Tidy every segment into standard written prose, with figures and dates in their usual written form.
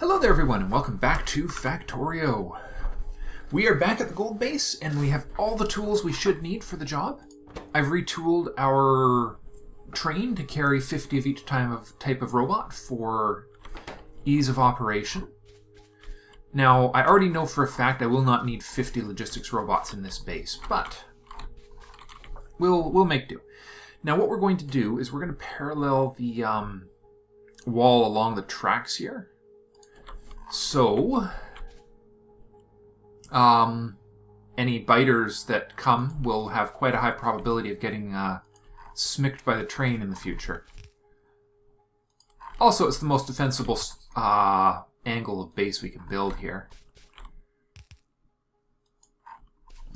Hello there everyone and welcome back to Factorio. We are back at the gold base and we have all the tools we should need for the job. I've retooled our train to carry 50 of each type of robot for ease of operation. Now, I already know for a fact I will not need 50 logistics robots in this base, but we'll make do. Now what we're going to do is we're going to parallel the wall along the tracks here. So, any biters that come will have quite a high probability of getting smicked by the train in the future. Also, it's the most defensible angle of base we can build here.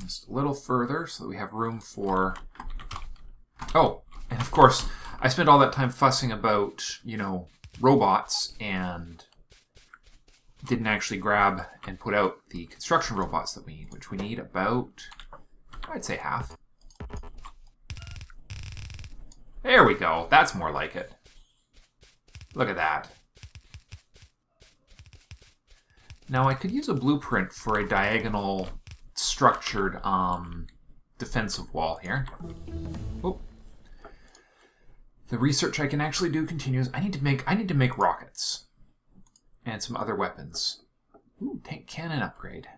Just a little further so that we have room for... Oh, and of course, I spent all that time fussing about, you know, robots and didn't actually grab and put out the construction robots that we need, which we need about, I'd say half. There we go. That's more like it. Look at that. Now I could use a blueprint for a diagonal structured defensive wall here. Oh. The research I can actually do continues. I need to make rockets. And some other weapons. Ooh, tank cannon upgrade.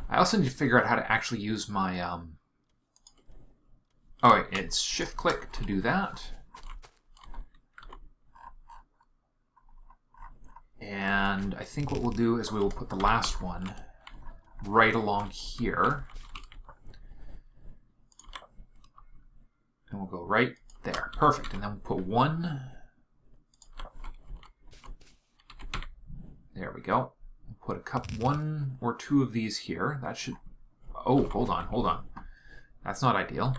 I also need to figure out how to actually use my... Oh, wait, it's shift-click to do that. And I think what we'll do is we will put the last one right along here. And we'll go right there. Perfect. And then we'll put one... There we go. We'll put one or two of these here. That should... Oh, hold on. That's not ideal.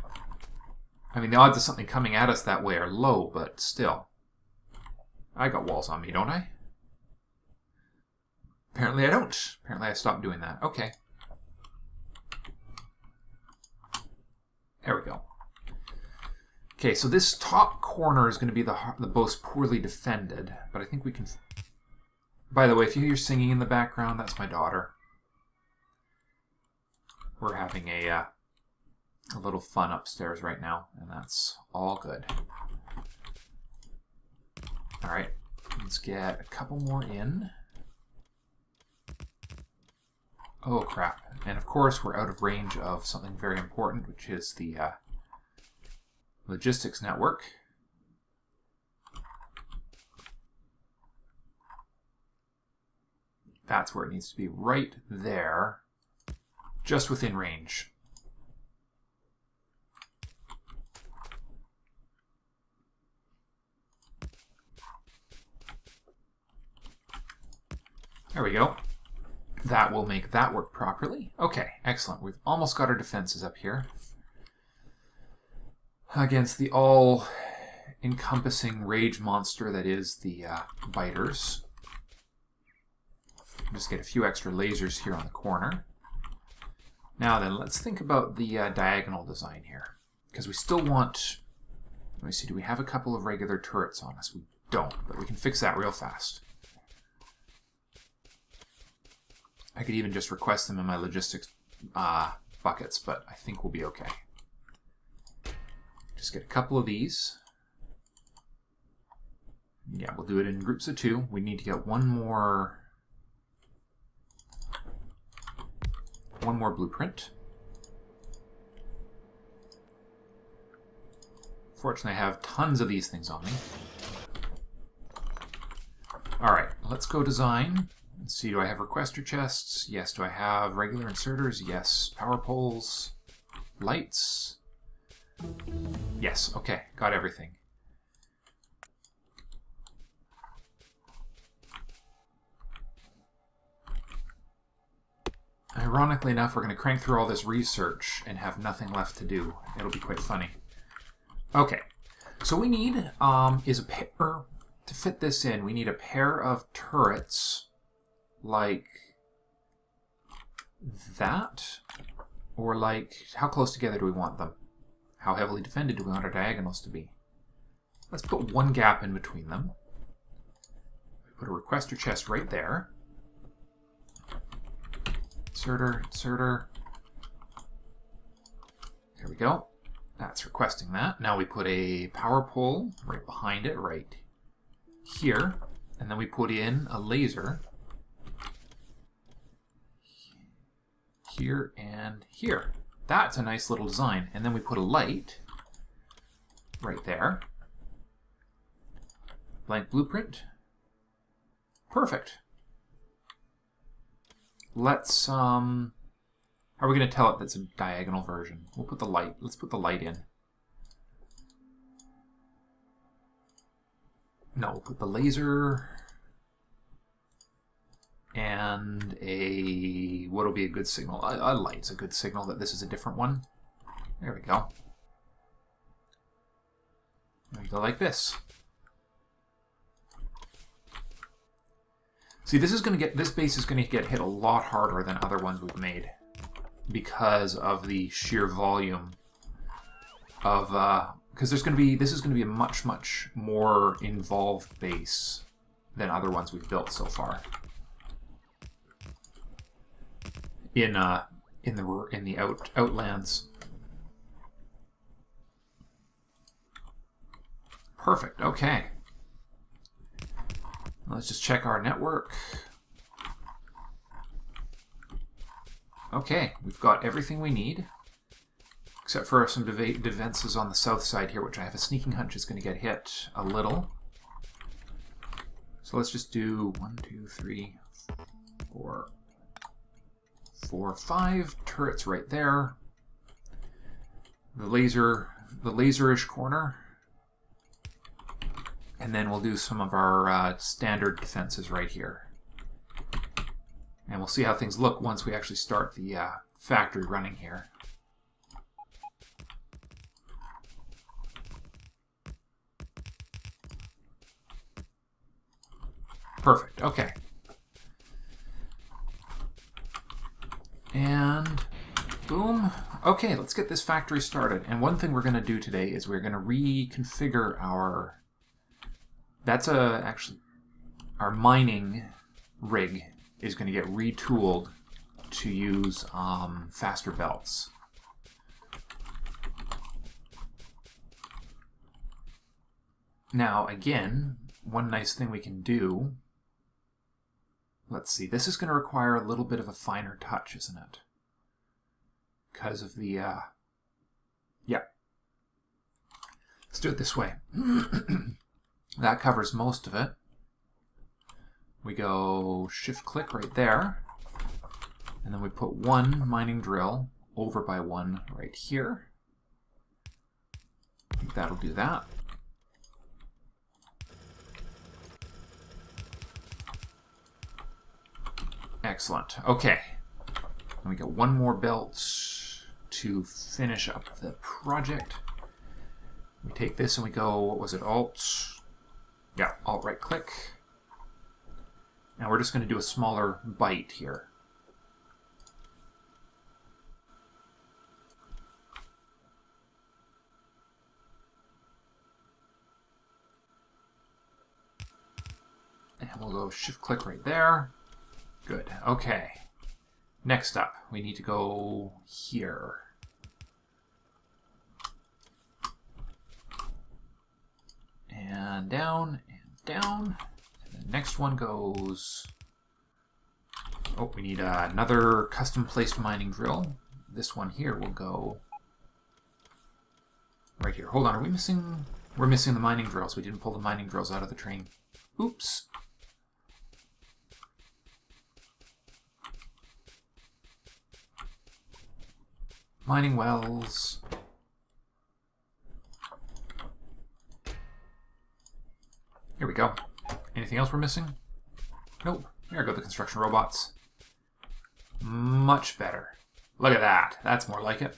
I mean, the odds of something coming at us that way are low, but still. I got walls on me, don't I? Apparently I don't. Apparently I stopped doing that. Okay. There we go. Okay, so this top corner is going to be the most poorly defended, but I think we can... By the way, if you hear singing in the background, that's my daughter. We're having a little fun upstairs right now, and that's all good. Alright, let's get a couple more in. Oh, crap. And of course, we're out of range of something very important, which is the logistics network. That's where it needs to be, right there, just within range. There we go. That will make that work properly. Okay, excellent. We've almost got our defenses up here against the all-encompassing rage monster that is the biters. Just get a few extra lasers here on the corner. Now then, let's think about the diagonal design here. Because we still want... Let me see, do we have a couple of regular turrets on us? We don't, but we can fix that real fast. I could even just request them in my logistics buckets, but I think we'll be okay. Just get a couple of these. Yeah, we'll do it in groups of 2. We need to get one more blueprint. Fortunately, I have tons of these things on me. Alright, let's go design. Let's see, do I have requester chests? Yes. Do I have regular inserters? Yes. Power poles? Lights? Yes. Okay, got everything. Ironically enough, we're going to crank through all this research and have nothing left to do. It'll be quite funny. Okay, so we need is a pair, to fit this in, we need a pair of turrets like that, or like, how close together do we want them? How heavily defended do we want our diagonals to be? Let's put one gap in between them. Put a requester chest right there. Inserter, inserter. There we go. That's requesting that. Now we put a power pole right behind it, right here. And then we put in a laser here and here. That's a nice little design. And then we put a light right there. Blank blueprint. Perfect. Let's, how are we going to tell it that's a diagonal version? We'll put the light, let's put the light in. No, we'll put the laser and a, what'll be a good signal? A light's a good signal that this is a different one. There we go. There we go like this. See, this is going to get, this base is going to get hit a lot harder than other ones we've made because of the sheer volume of, because there's going to be, this is going to be a much, much more involved base than other ones we've built so far. In the outlands. Perfect. Okay. Let's just check our network. Okay, we've got everything we need, except for some defenses on the south side here, which I have a sneaking hunch is going to get hit a little. So let's just do 1, 2, 3, 4, 5 turrets right there. The laserish corner. And then we'll do some of our standard defenses right here. And we'll see how things look once we actually start the factory running here. Perfect, okay. And boom. Okay, let's get this factory started. And one thing we're going to do today is we're going to reconfigure our... That's actually, our mining rig is going to get retooled to use faster belts. Now, again, one nice thing we can do, let's see, this is going to require a little bit of a finer touch, isn't it? Because of the, yeah. Let's do it this way. That covers most of it. We go shift-click right there, and then we put one mining drill over by one right here. I think that'll do that. Excellent. Okay. And we got one more belt to finish up the project. We take this and we go, what was it, Alt? Yeah, Alt right click. And we're just going to do a smaller bite here. And we'll go shift click right there. Good, okay. Next up, we need to go here. And down, and down. And the next one goes... Oh, we need another custom-placed mining drill. This one here will go right here. Hold on, are we missing... We're missing the mining drills. We didn't pull the mining drills out of the train. Oops. Mining wells. Here we go. Anything else we're missing? Nope. Here go the construction robots. Much better. Look at that. That's more like it.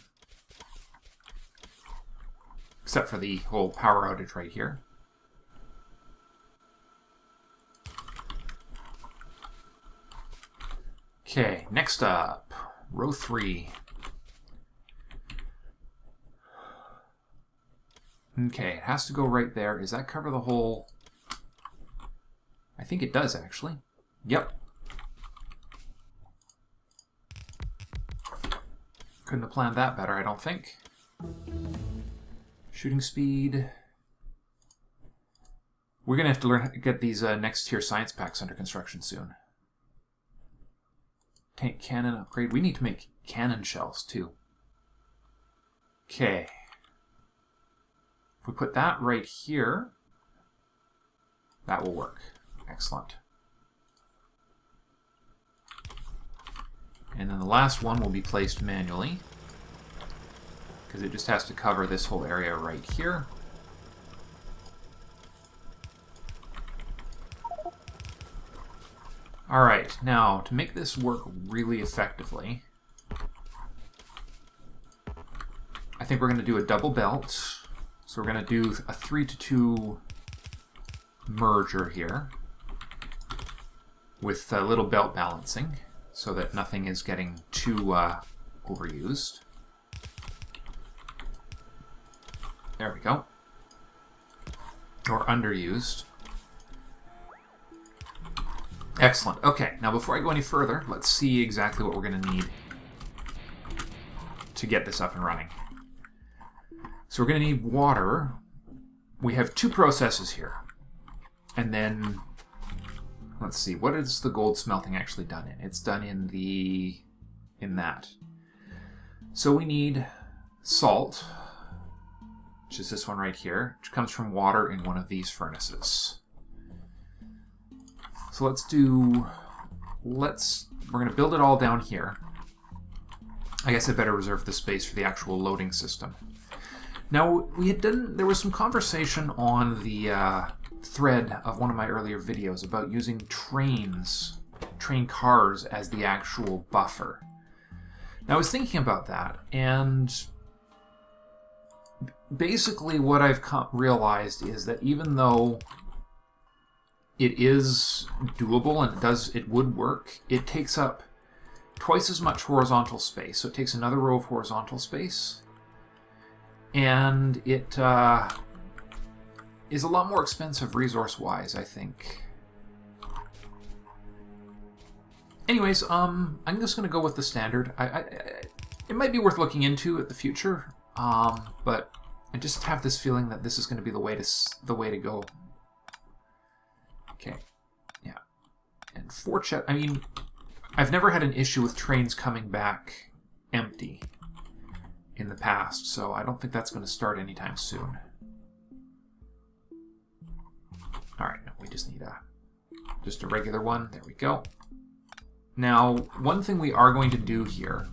Except for the whole power outage right here. Okay, next up. Row 3. Okay, it has to go right there. Does that cover the whole... I think it does, actually. Yep. Couldn't have planned that better, I don't think. Shooting speed. We're going to have to learn how to get these next tier science packs under construction soon. Tank cannon upgrade. We need to make cannon shells, too. Okay. If we put that right here, that will work. Excellent. And then the last one will be placed manually, because it just has to cover this whole area right here. Alright, now to make this work really effectively, I think we're going to do a double belt. So we're going to do a 3-to-2 merger here with a little belt balancing so that nothing is getting too overused. There we go. Or underused. Excellent. Okay, now before I go any further, let's see exactly what we're going to need to get this up and running. So we're going to need water. We have 2 processes here. And then, let's see, what is the gold smelting actually done in? It's done in that. So we need salt, which is this one right here, which comes from water in one of these furnaces. So we're going to build it all down here. I guess I better reserve the space for the actual loading system. Now, there was some conversation on the thread of one of my earlier videos about using train cars as the actual buffer. Now, I was thinking about that, and basically what I've realized is that even though it is doable and it would work, it takes up twice as much horizontal space. So it takes another row of horizontal space, and it is a lot more expensive resource-wise, I think. Anyways, I'm just going to go with the standard. It might be worth looking into in the future, but I just have this feeling that this is going to be the way to go. Okay, yeah, and I mean, I've never had an issue with trains coming back empty in the past, so I don't think that's going to start anytime soon. All right, we just need just a regular one. There we go. Now, one thing we are going to do here,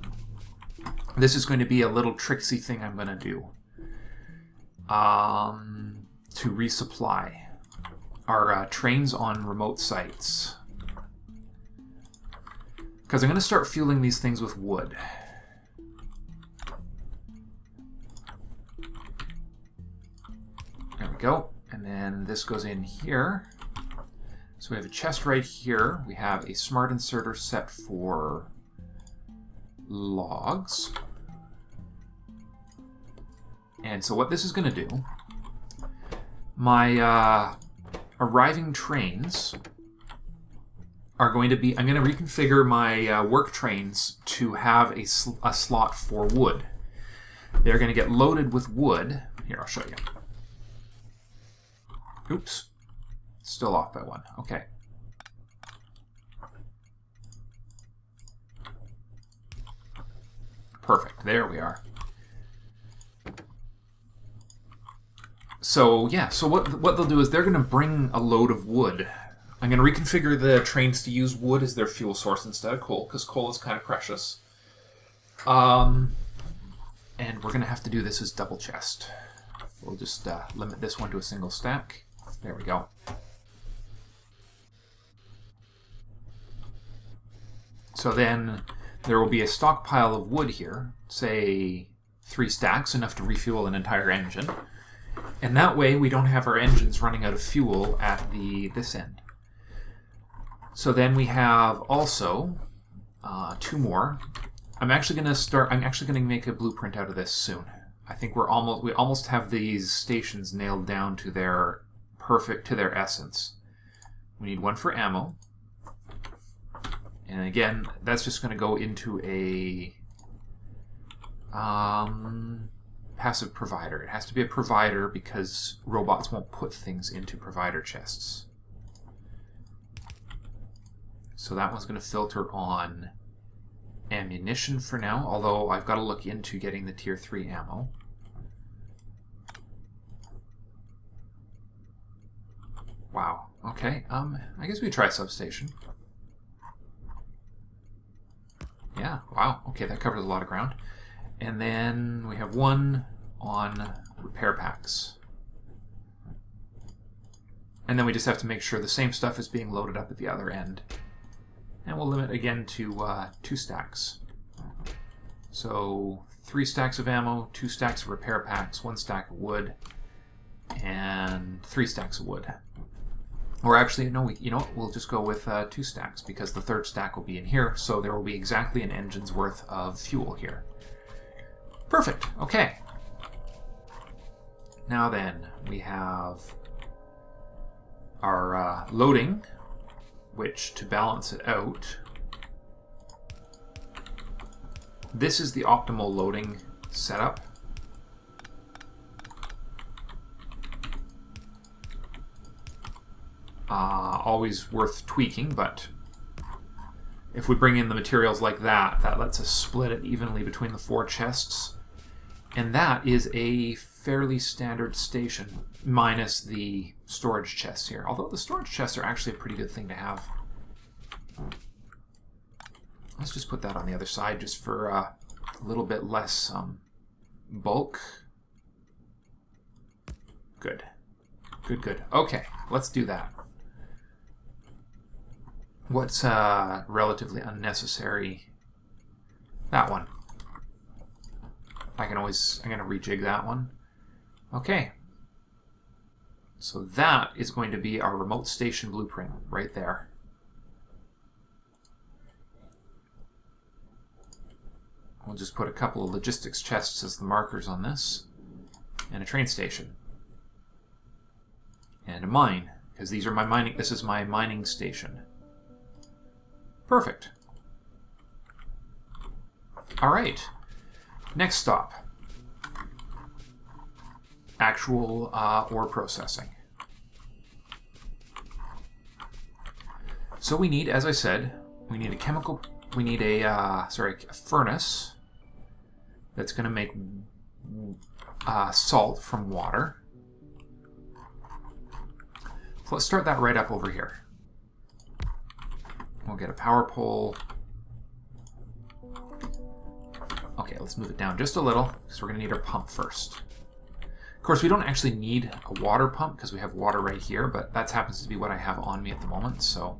this is going to be a little tricksy thing I'm going to do to resupply our trains on remote sites. Because I'm going to start fueling these things with wood. There we go. And then this goes in here. So we have a chest right here. We have a smart inserter set for logs. And so what this is going to do, my arriving trains are going to be, I'm going to reconfigure my work trains to have a slot for wood. They're going to get loaded with wood. Here, I'll show you. Oops. Still off by 1. Okay. Perfect. There we are. So, yeah. So what they'll do is they're going to bring a load of wood. I'm going to reconfigure the trains to use wood as their fuel source instead of coal, because coal is kind of precious. And we're going to have to do this as double chest. We'll just limit this one to a single stack. There we go. So then there will be a stockpile of wood here, say 3 stacks, enough to refuel an entire engine. And that way we don't have our engines running out of fuel at this end. So then we have also 2 more. I'm actually going to make a blueprint out of this soon. I think we almost have these stations nailed down to their essence. We need one for ammo. And again, that's just going to go into a passive provider. It has to be a provider because robots won't put things into provider chests. So that one's going to filter on ammunition for now, although I've got to look into getting the tier 3 ammo. Wow, okay, I guess we try substation. Yeah, wow, okay, that covers a lot of ground. And then we have one on repair packs. And then we just have to make sure the same stuff is being loaded up at the other end. And we'll limit again to 2 stacks. So 3 stacks of ammo, 2 stacks of repair packs, 1 stack of wood, and 3 stacks of wood. Or actually, no, you know what, we'll just go with 2 stacks because the 3rd stack will be in here, so there will be exactly an engine's worth of fuel here. Perfect, okay. Now then, we have our loading, which, to balance it out, this is the optimal loading setup. Always worth tweaking, but if we bring in the materials like that, that lets us split it evenly between the 4 chests. And that is a fairly standard station, minus the storage chests here. Although the storage chests are actually a pretty good thing to have. Let's just put that on the other side just for a little bit less bulk. Good. Good, good. Okay, let's do that. What's relatively unnecessary? That one. I'm going to rejig that one. Okay. So that is going to be our remote station blueprint right there. We'll just put a couple of logistics chests as the markers on this, and a train station, and a mine, because these are my mining. This is my mining station. Perfect. All right. Next stop. Actual ore processing. So we need, as I said, we need a chemical. We need a furnace that's going to make salt from water. So let's start that right up over here. We'll get a power pole. Okay, let's move it down just a little because we're going to need our pump first. Of course, we don't actually need a water pump because we have water right here, but that happens to be what I have on me at the moment, so.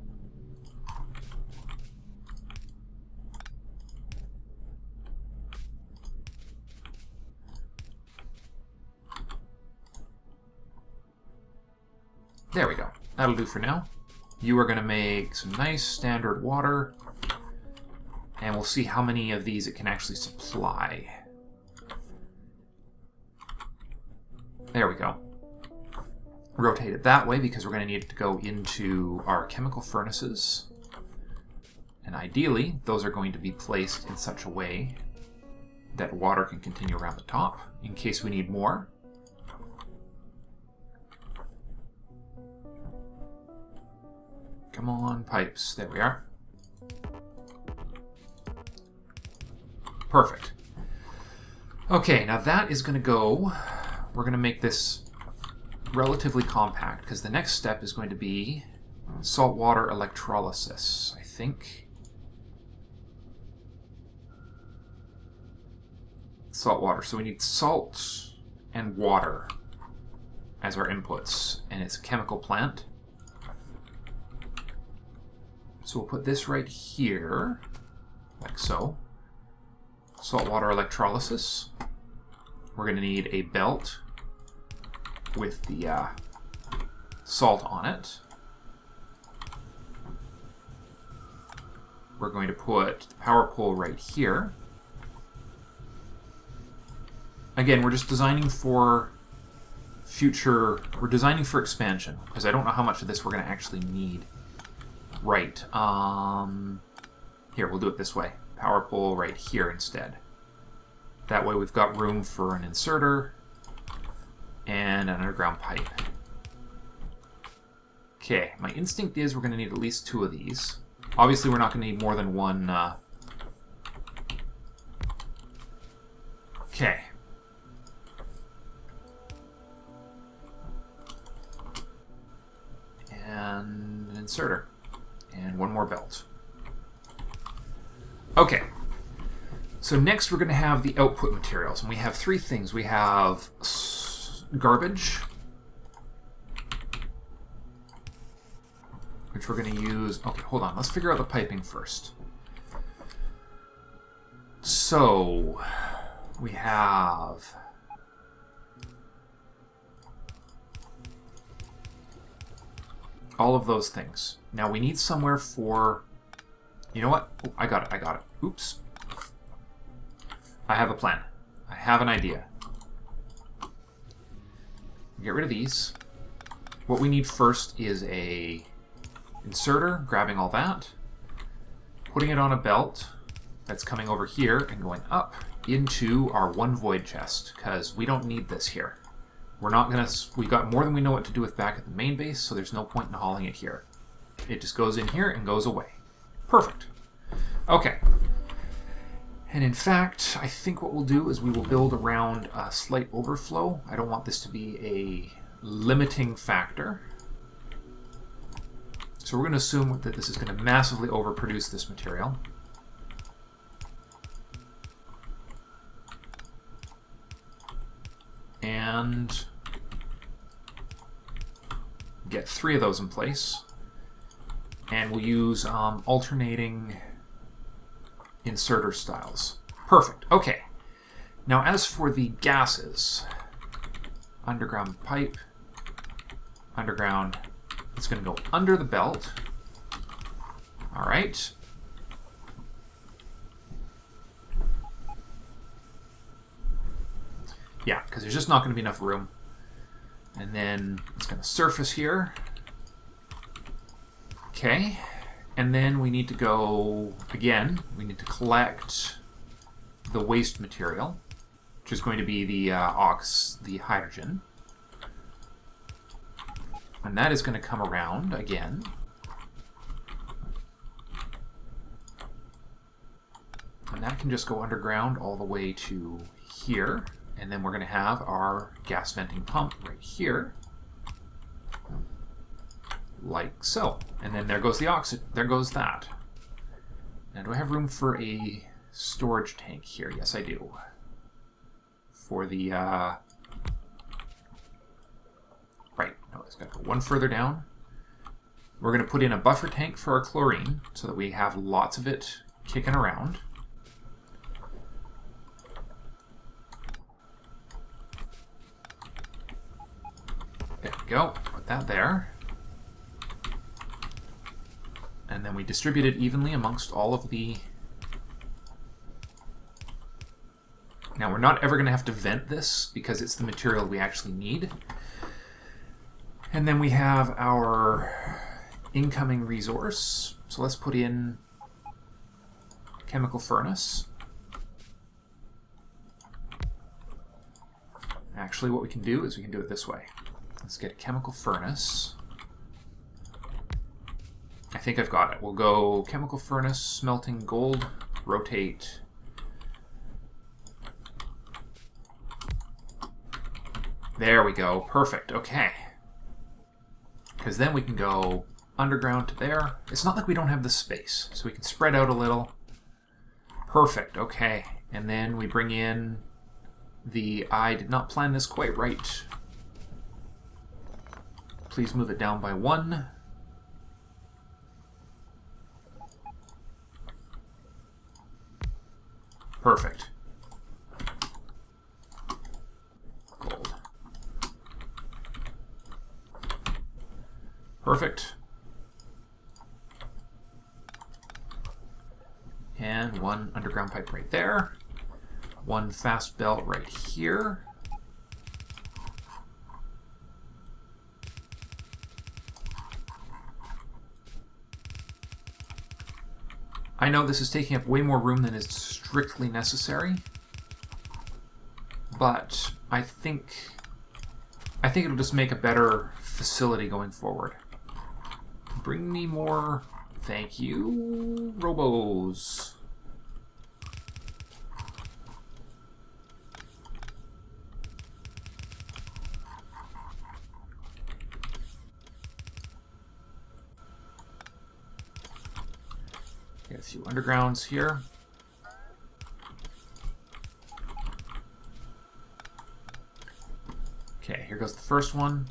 There we go. That'll do for now. You are going to make some nice standard water, and we'll see how many of these it can actually supply. There we go. Rotate it that way because we're going to need it to go into our chemical furnaces. And ideally, those are going to be placed in such a way that water can continue around the top in case we need more. Come on, pipes. There we are. Perfect. Okay, now that is going to go... We're going to make this relatively compact because the next step is going to be saltwater electrolysis, I think. Saltwater. So we need salt and water as our inputs, and it's a chemical plant. So we'll put this right here, like so. Saltwater electrolysis. We're going to need a belt with the salt on it. We're going to put the power pole right here. Again, we're just designing for future, we're designing for expansion, because I don't know how much of this we're going to actually need. Right. Here, we'll do it this way. Power pole right here instead. That way we've got room for an inserter and an underground pipe. Okay, my instinct is we're going to need at least 2 of these. Obviously, we're not going to need more than one. Okay. And an inserter. And one more belt. Okay. So next we're going to have the output materials. And we have 3 things. We have garbage, which we're going to use... Okay, hold on. Let's figure out the piping first. So, we have... all of those things. Now we need somewhere for... You know what? Oh, I got it. I got it. Oops. I have a plan. I have an idea. Get rid of these. What we need first is a inserter, grabbing all that, putting it on a belt that's coming over here and going up into our 1 void chest, because we don't need this here. We're not gonna... We've got more than we know what to do with back at the main base, so there's no point in hauling it here. It just goes in here and goes away. Perfect. Okay. And in fact, I think what we'll do is we will build around a slight overflow. I don't want this to be a limiting factor. So we're going to assume that this is going to massively overproduce this material. And get 3 of those in place. And we'll use alternating inserter styles. Perfect. Okay. Now as for the gases, underground pipe, underground, it's going to go under the belt. All right. Yeah, because there's just not going to be enough room. And then it's going to surface here. Okay. And then we need to go, again, we need to collect the waste material, which is going to be the the hydrogen. And that is going to come around again. And that can just go underground all the way to here. And then we're going to have our gas venting pump right here. Like so. And then there goes the oxygen. There goes that. Now, do I have room for a storage tank here? Yes, I do. For the, right. No, it's got to go one further down. We're going to put in a buffer tank for our chlorine so that we have lots of it kicking around. There we go. Put that there. And then we distribute it evenly amongst all of the... Now, we're not ever going to have to vent this because it's the material we actually need. And then we have our incoming resource. So let's put in chemical furnace. Actually, what we can do is we can do it this way. Let's get a chemical furnace. I think I've got it. We'll go chemical furnace, smelting gold, rotate. There we go. Perfect. Okay. Because then we can go underground to there. It's not like we don't have the space, so we can spread out a little. Perfect. Okay. And then we bring in the... I did not plan this quite right. Please move it down by 1. Perfect. Gold. Perfect. And 1 underground pipe right there. 1 fast belt right here. I know this is taking up way more room than is strictly necessary, but I think it'll just make a better facility going forward. Bring me more, thank you, robos. Get a few undergrounds here. Okay, here goes the first one.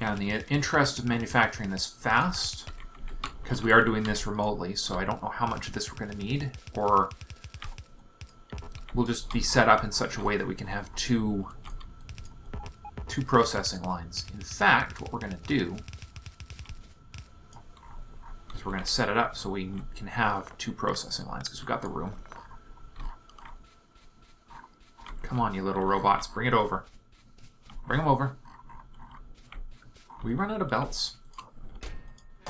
Now, in the interest of manufacturing this fast, because we are doing this remotely, so I don't know how much of this we're going to need, or we'll just be set up in such a way that we can have two processing lines. In fact, what we're going to do is we're going to set it up so we can have two processing lines, because we've got the room. Come on, you little robots, bring it over. Bring them over. We run out of belts?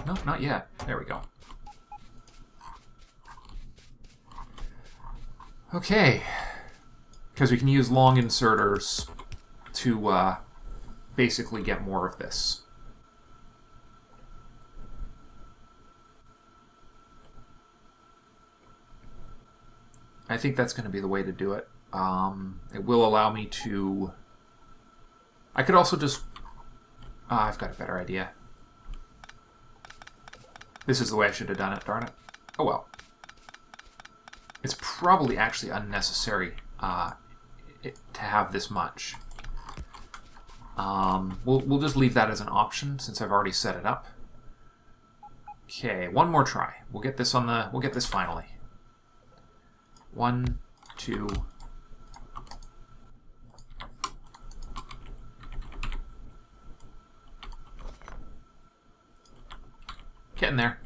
No, not yet. There we go. Okay. Because we can use long inserters to basically get more of this. I think that's going to be the way to do it. It will allow me to... I could also just... I've got a better idea. This is the way I should have done it, darn it. Oh well. It's probably actually unnecessary to have this much. We'll just leave that as an option since I've already set it up. Okay, one more try. We'll get this on the... We'll get this finally. 1, 2... Getting there.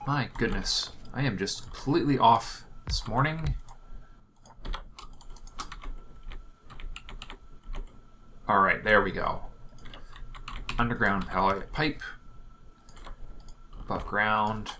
My goodness. I am just completely off this morning. Alright, there we go. Underground pipe. Above ground.